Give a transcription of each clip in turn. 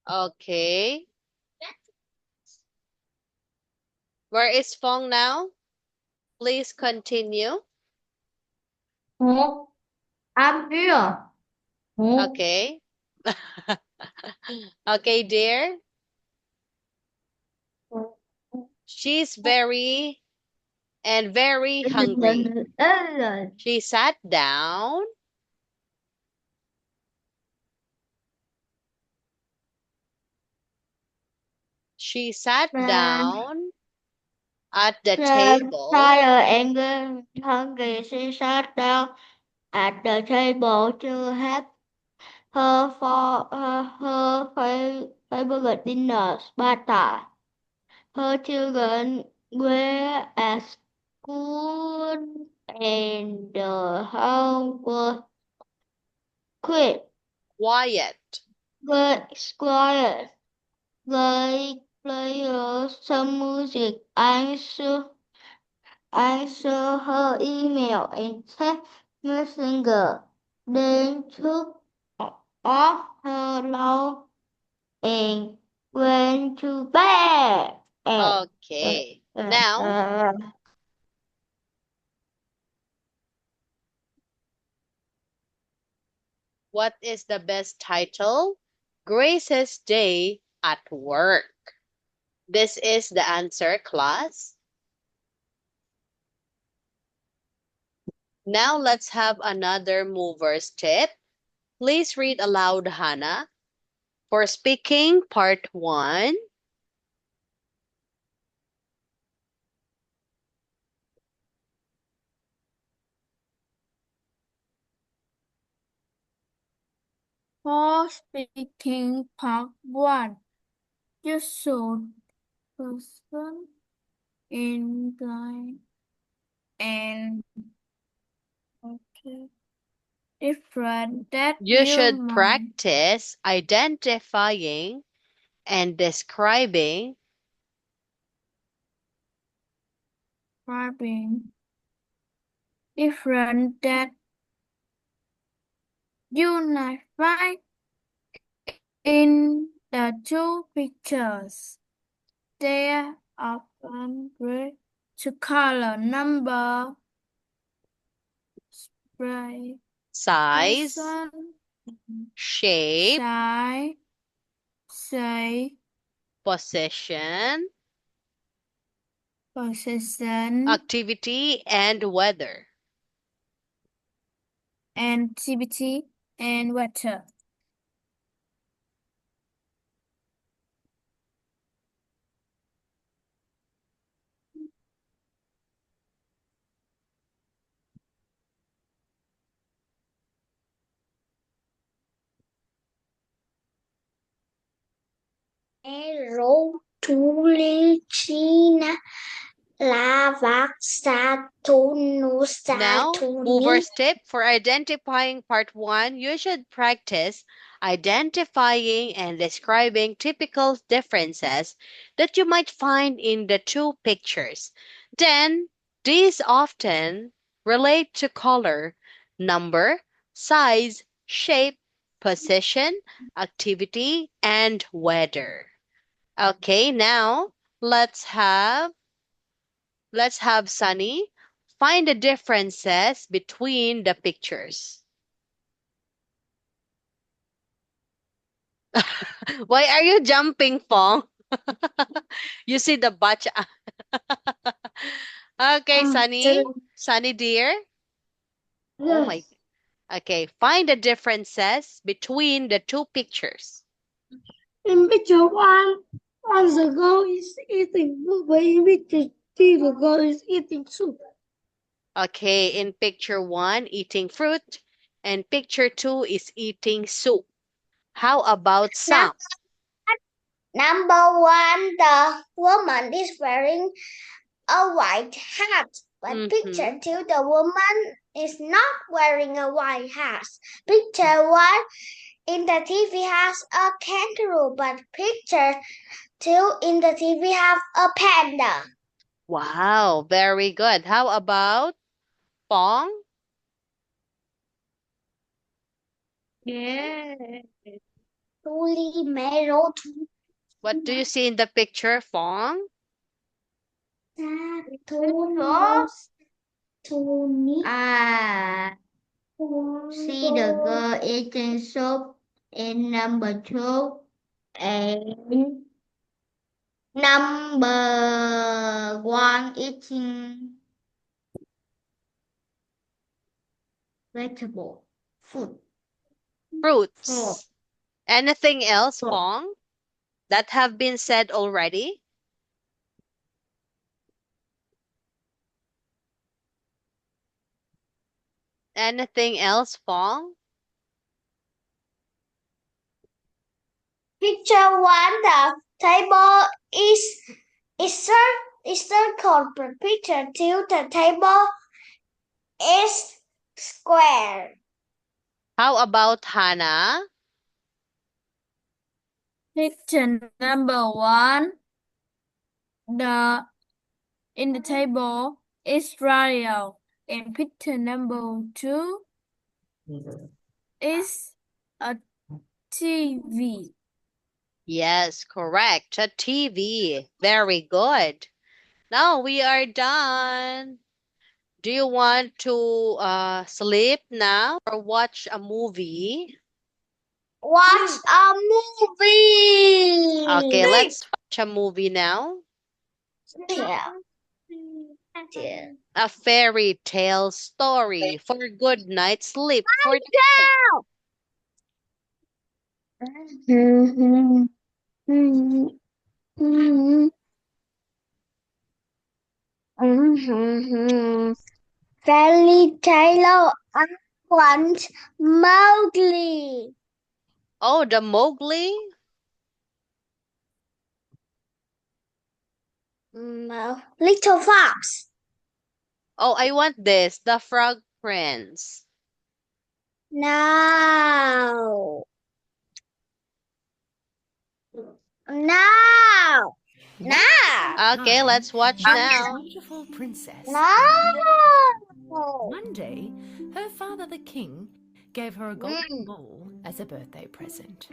Okay. Where is Fong now? Please continue. I'm here. Okay. Okay, dear. She's very hungry. She sat down. She sat down at the table. Tired and hungry, she sat down at the table to have her favorite dinner, pasta. Her children were at school and the house was quiet. Quiet. Quiet. They play some music. I saw her email and text messenger. Then took off her clothes and went to bed. Okay. Now, what is the best title? Grace's Day at Work. This is the answer, class. Now let's have another mover's tip. Please read aloud, Hannah. For speaking, part 1. For speaking part 1, you should person in line and okay, different that You you should mind practice identifying and describing describing different that you might find in the two pictures. They are often great to color, number, spray, size, person, shape, size, say, position, position, activity, and weather. activity, and weather. Rotulicina Now, lavaxatunusatuni mover's tip for identifying part 1, you should practice identifying and describing typical differences that you might find in the two pictures. Then, these often relate to color, number, size, shape, position, activity, and weather. Okay, now let's have Sunny find the differences between the pictures. Why are you jumping, Fong? You see the batch. Okay, Sunny. Sunny dear. Oh my. Yes. Okay, find the differences between the two pictures. In picture one the girl is eating food, but in picture two, the girl is eating soup. Okay, in picture 1, eating fruit, and picture 2 is eating soup. How about Num- some? Number one, the woman is wearing a white hat. But Mm-hmm. picture two, the woman is not wearing a white hat. Picture one, in the TV has a kangaroo, but picture two in the TV have a panda. Wow, very good. How about Fong? Yeah. Truly marrow What do you see in the picture, Fong? sauce. Ah, see the girl eating soup in number two and number one eating vegetable food. Food. Fruits. Anything else, Fong, that have been said already? Anything else, Fong? Picture one, the table is circle, but picture two, the table is square. How about Hannah? Picture number one, the in the table is radio, and picture number two is a TV. Yes, correct. A TV. Very good. Now we are done. Do you want to sleep now or watch a movie? Watch a movie. Okay, let's watch a movie now. Yeah. Yeah. A fairy tale story for a good night's sleep for the kids. Mhm. Mhm. Mhm. Mhm. Fairy tale once Mowgli. Oh, the Mowgli? Little fox. Oh, I want this. The Frog Prince. No. No. No. Okay, let's watch Lived a now. beautiful princess. No. One day, her father, the king, gave her a golden Mm. ball as a birthday present.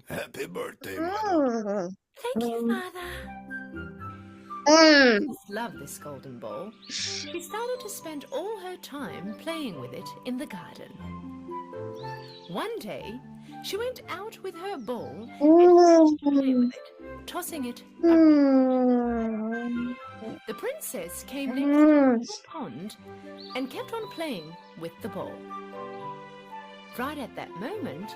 Happy birthday, Mother. Thank you, Father. Mm. Princess loved this golden ball. She started to spend all her time playing with it in the garden. One day, she went out with her ball and started to play with it, tossing it around. The princess came next to a little pond and kept on playing with the ball. Right at that moment,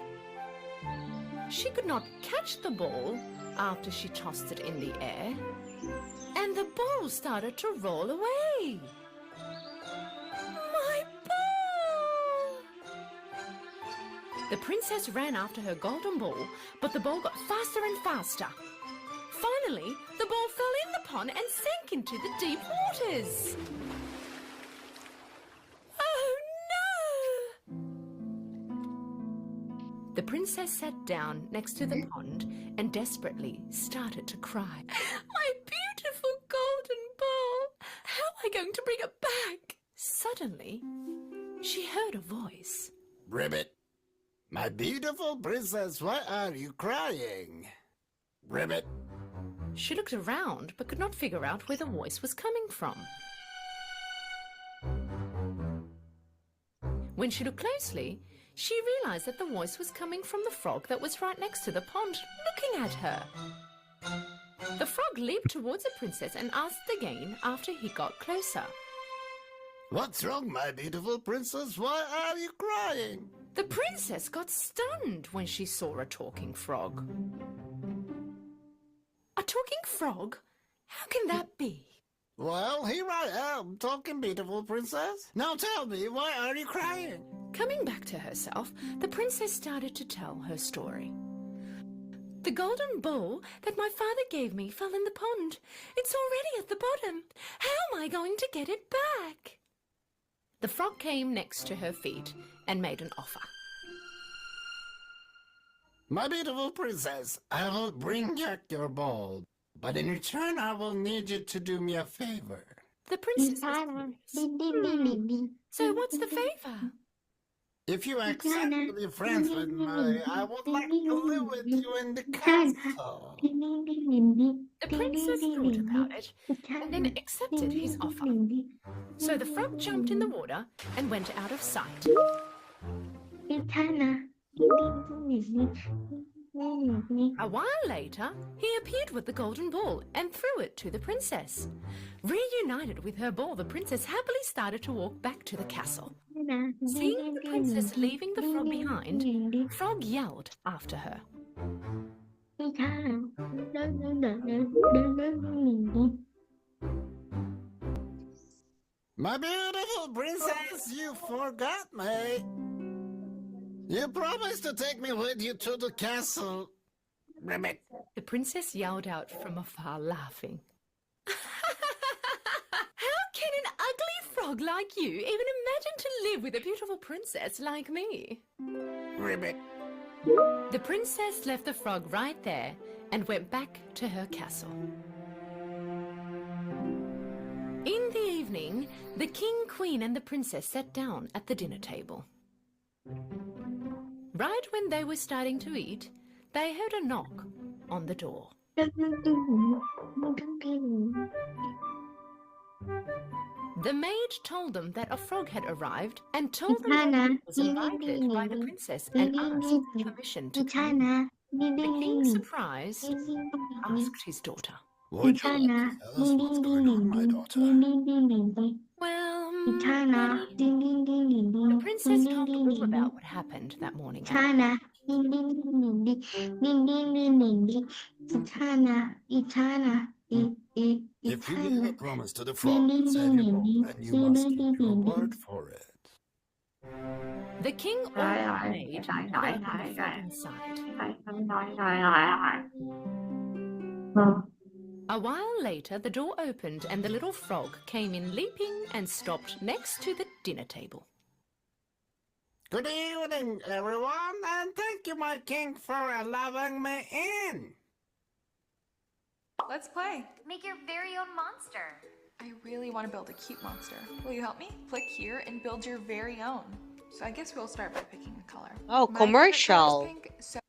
she could not catch the ball after she tossed it in the air, and the ball started to roll away. My ball! The princess ran after her golden ball, but the ball got faster and faster. Finally, the ball fell in the pond and sank into the deep waters. Oh no! The princess sat down next to the pond and desperately started to cry. My beautiful golden ball! How am I going to bring it back? Suddenly, she heard a voice. Ribbit, my beautiful princess, why are you crying? Ribbit. She looked around but could not figure out where the voice was coming from. When she looked closely, she realized that the voice was coming from the frog that was right next to the pond, looking at her. The frog leaped towards the princess and asked again after he got closer. What's wrong, my beautiful princess? Why are you crying? The princess got stunned when she saw a talking frog. A talking frog? How can that be? Well, here I am, talking beautiful princess. Now tell me, why are you crying? Coming back to herself, the princess started to tell her story. The golden bowl that my father gave me fell in the pond. It's already at the bottom. How am I going to get it back? The frog came next to her feet and made an offer. My beautiful princess, I will bring back your ball, but in return I will need you to do me a favor. The princess was curious. So what's the favor? If you accept to be friends with me, I would like to live with you in the castle. The princess thought about it and then accepted his offer. So the frog jumped in the water and went out of sight. A while later, he appeared with the golden ball and threw it to the princess. Reunited with her ball, the princess happily started to walk back to the castle. Seeing the princess leaving the frog behind, Frog yelled after her. My beautiful princess, you forgot me. You promised to take me with you to the castle. Ribbit. The princess yelled out from afar, laughing. How can an ugly frog like you even imagine to live with a beautiful princess like me? Ribbit. The princess left the frog right there and went back to her castle. In the evening, the king, queen, and the princess sat down at the dinner table. Right when they were starting to eat, they heard a knock on the door. The maid told them that a frog had arrived and told them that he was invited by the princess and asked permission to come in. The king, surprised, asked his daughter. Would you like to tell us what's going on, my daughter? Well, honey, the princess told all about what happened that morning. If you gave a promise to the frog to save your ball, then you must keep your word for it. The king ordered the maid to open the frog inside. A while later, the door opened and the little frog came in leaping and stopped next to the dinner table. Good evening, everyone, and thank you, my king, for allowing me in. Let's play. Make your very own monster. I really want to build a cute monster. Will you help me? Click here and build your very own. So I guess we'll start by picking a color. Oh, My favorite color is commercial. pink, so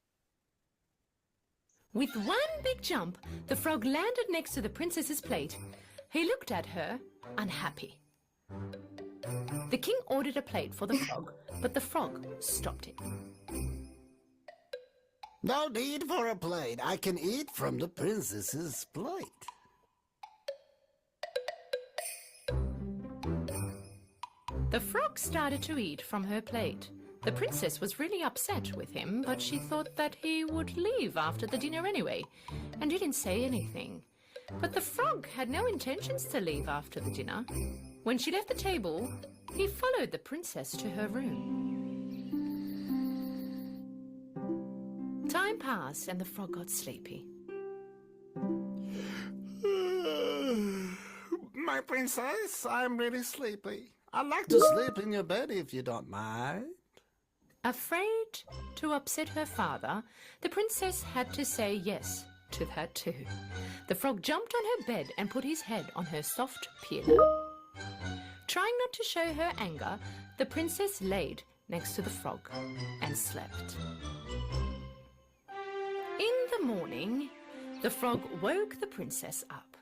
With one big jump, the frog landed next to the princess's plate. He looked at her, unhappy. The king ordered a plate for the frog, but the frog stopped it. No need for a plate. I can eat from the princess's plate. The frog started to eat from her plate. The princess was really upset with him, but she thought that he would leave after the dinner anyway, and didn't say anything. But the frog had no intentions to leave after the dinner. When she left the table, he followed the princess to her room. Time passed and the frog got sleepy. My princess, I'm really sleepy. I'd like to sleep in your bed if you don't mind. Afraid to upset her father, the princess had to say yes to that too. The frog jumped on her bed and put his head on her soft pillow. Trying not to show her anger, the princess laid next to the frog and slept. In the morning, the frog woke the princess up.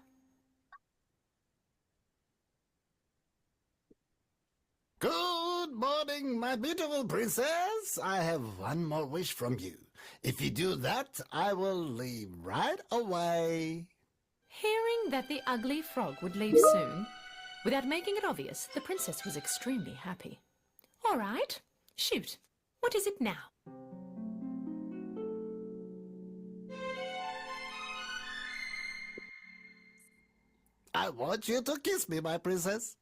Good morning, my beautiful princess. I have one more wish from you. If you do that, I will leave right away. Hearing that the ugly frog would leave soon, without making it obvious, the princess was extremely happy. All right, shoot. What is it now? I want you to kiss me, my princess.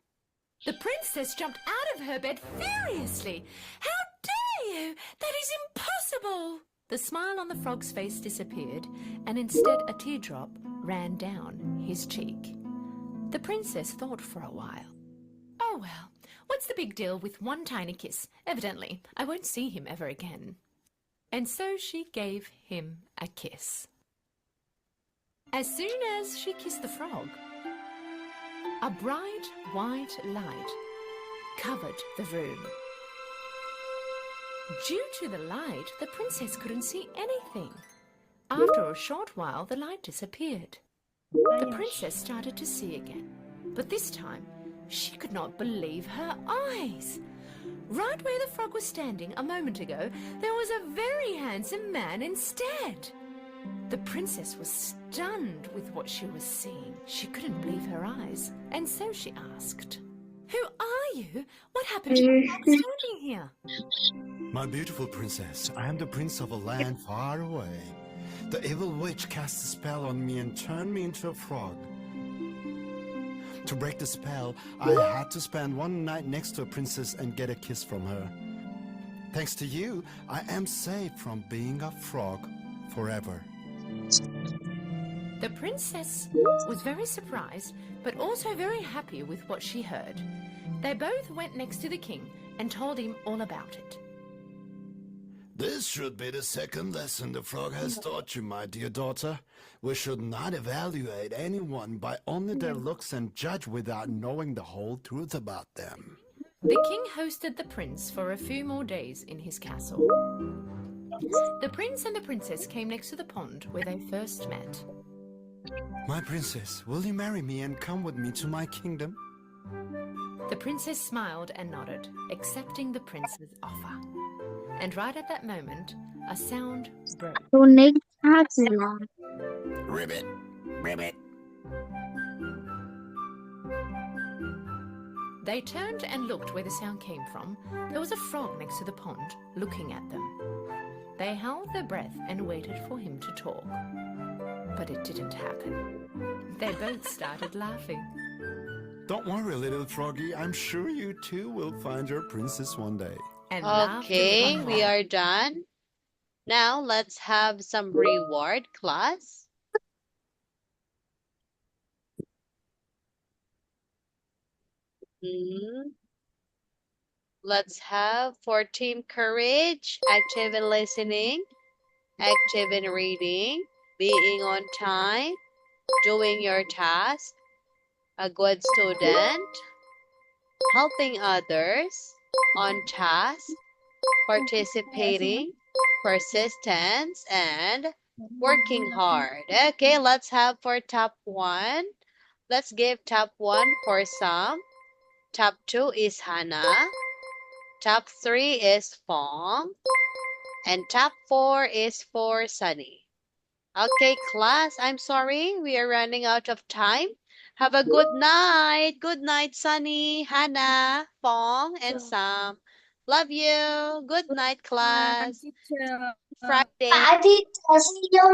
The princess jumped out of her bed furiously. How dare you? That is impossible! The smile on the frog's face disappeared, and instead a teardrop ran down his cheek. The princess thought for a while. Oh well, what's the big deal with one tiny kiss? Evidently, I won't see him ever again. And so she gave him a kiss. As soon as she kissed the frog, a bright white light covered the room. Due to the light, the princess couldn't see anything. After a short while, the light disappeared. The princess started to see again, but this time she could not believe her eyes. Right where the frog was standing a moment ago, there was a very handsome man instead. The princess was stunned with what she was seeing. She couldn't believe her eyes, and so she asked, "Who are you? What happened to you standing here?" My beautiful princess, I am the prince of a land far away. The evil witch cast a spell on me and turned me into a frog. To break the spell, I had to spend one night next to a princess and get a kiss from her. Thanks to you, I am safe from being a frog forever. The princess was very surprised, but also very happy with what she heard. They both went next to the king and told him all about it. This should be the second lesson the frog has taught you, my dear daughter. We should not evaluate anyone by only their looks and judge without knowing the whole truth about them. The king hosted the prince for a few more days in his castle. The prince and the princess came next to the pond where they first met. My princess, will you marry me and come with me to my kingdom? The princess smiled and nodded, accepting the prince's offer. And right at that moment, a sound broke. Ribbit, ribbit. They turned and looked where the sound came from. There was a frog next to the pond, looking at them. They held their breath and waited for him to talk. But it didn't happen. They both started laughing. Don't worry, little froggy. I'm sure you too will find your princess one day. And laughed Okay, even we more. are done. Now let's have some reward, class. Let's have for Team Courage, active in listening, active in reading, being on time, doing your task, a good student, helping others, on task, participating, persistence, and working hard. Okay, let's have for top one. Let's give top one for Sam. Top two is Hannah. Top three is Fong. And top four is for Sunny. Okay, class, I'm sorry. We are running out of time. Have a good night. Good night, Sunny, Hannah, Fong, and Sam. Love you. Good night, class. Teacher. Friday. Bye, teacher. See you